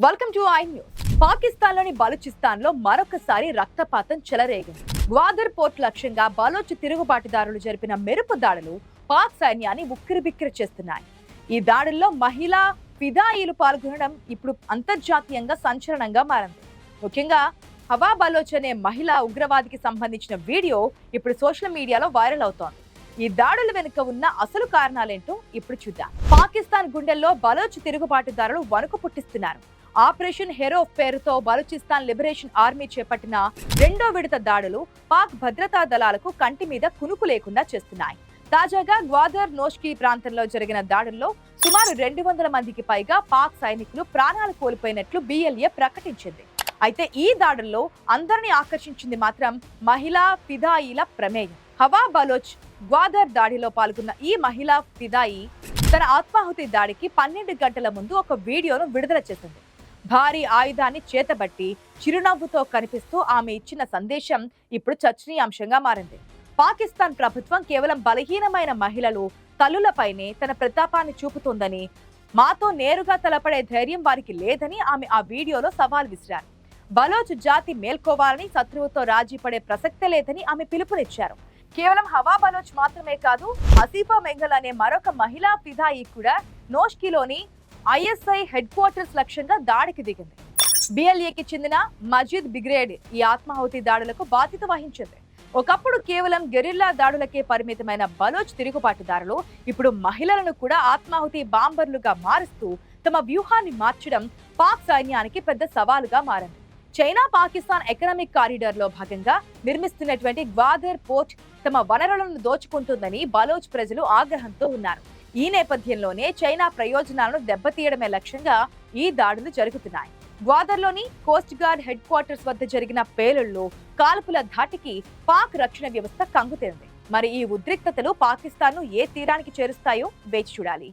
Welcome to I news. పాకిస్తాన్లోని బలూచిస్తాన్లో మరొకసారి రక్తపాతం చెలరేగింది. గ్వాదర్ పోర్ట్ లక్ష్యంగా బలోచ్ తిరుగుబాటుదారులు జరిపిన మెరుపు దాడులు పాక్ సైన్యాన్ని ఉక్కిరిబిక్కిరి చేస్తున్నాయి. ఈ దాడుల్లో మహిళా ఫిదాయిలు పాల్గొనడం ఇప్పుడు అంతర్జాతీయంగా సంచలనంగా మారింది. ముఖ్యంగా హవా బలోచ్ అనే మహిళా ఉగ్రవాదికి సంబంధించిన వీడియో ఇప్పుడు సోషల్ మీడియాలో వైరల్ అవుతోంది. ఈ దాడుల వెనుక ఉన్న అసలు కారణాలేంటో ఇప్పుడు చూద్దాం. పాకిస్తాన్ గుండెల్లో బలోచ్ తిరుగుబాటుదారులు వణుకు పుట్టిస్తున్నారు. ఆపరేషన్ హెరోఫ్ పేరుతో బలూచిస్తాన్ లిబరేషన్ ఆర్మీ చేపట్టిన రెండో విడత దాడులు పాక్ భద్రతా దళాలకు కంటి మీద కునుకు లేకుండా చేస్తున్నాయి. తాజాగా గ్వాదర్ నోష్కి ప్రాంతంలో జరిగిన దాడుల్లో సుమారు 200 మందికి పైగా పాక్ సైనికులు ప్రాణాలు కోల్పోయినట్లు బిఎల్ఏ ప్రకటించింది. అయితే ఈ దాడుల్లో అందరినీ ఆకర్షించింది మాత్రం మహిళా ఫిదాయిల ప్రమేయం. హవా బలోచ్ గ్వాదర్ దాడిలో పాల్గొన్న ఈ మహిళా ఫిదాయి తన ఆత్మాహుతి దాడికి 12 గంటల ముందు ఒక వీడియోను విడుదల చేసింది. భారీ ఆయుధాన్ని చేతబట్టి చిరునవ్వుతో కనిపిస్తూ ఆమె ఇచ్చిన సందేశం ఇప్పుడు చర్చనీయాంశంగా మారింది. పాకిస్తాన్ ప్రభుత్వం కేవలం బలహీనమైన మహిళలు తల్లులపైనే తన ప్రతాపాన్ని చూపుతోందని, మాతో నేరుగా తలపడే ధైర్యం వారికి లేదని ఆమె ఆ వీడియోలో సవాల్ విసిరారు. బలోచ్ జాతి మేల్కోవాలని, శత్రువుతో రాజీ పడే ప్రసక్తే లేదని ఆమె పిలుపునిచ్చారు. కేవలం హవా బలోచ్ మాత్రమే కాదు, హసీఫా మెంగల్ అనే మరొక మహిళా ఫిదాయి కూడా నోష్కిలోని ఐఎస్ఐ హెడ్ క్వార్టర్స్ లక్ష్యంగా దాడికి దిగింది. బిఎల్ఏకి చెందిన మజీద్ బ్రిగేడ్ ఈ ఆత్మాహుతి దాడులకు బాధ్యత వహించింది. ఒకప్పుడు కేవలం గెరిల్లా దాడులకే పరిమితమైన బలోచ్ తిరుగుబాటుదారులు ఇప్పుడు మహిళలను కూడా ఆత్మాహుతి బాంబర్లుగా మారుస్తూ తమ వ్యూహాన్ని మార్చడం పాక్ సైన్యానికి పెద్ద సవాలుగా మారింది. చైనా పాకిస్తాన్ ఎకనామిక్ కారిడార్ లో భాగంగా నిర్మిస్తున్నటువంటి గ్వాదర్ పోర్ట్ తమ వనరులను దోచుకుంటుందని బలోచ్ ప్రజలు ఆగ్రహంతో ఉన్నారు. ఈ నేపథ్యంలోనే చైనా ప్రయోజనాలను దెబ్బతీయడమే లక్ష్యంగా ఈ దాడులు జరుగుతున్నాయి. గ్వాదర్లోని కోస్ట్ గార్డ్ హెడ్ క్వార్టర్స్ వద్ద జరిగిన పేలుళ్లు, కాల్పుల ధాటికి పాక్ రక్షణ వ్యవస్థ కంగుతీరింది. మరి ఈ ఉద్రిక్తతలు పాకిస్తాన్ను ఏ తీరానికి చేరుస్తాయో వేచి చూడాలి.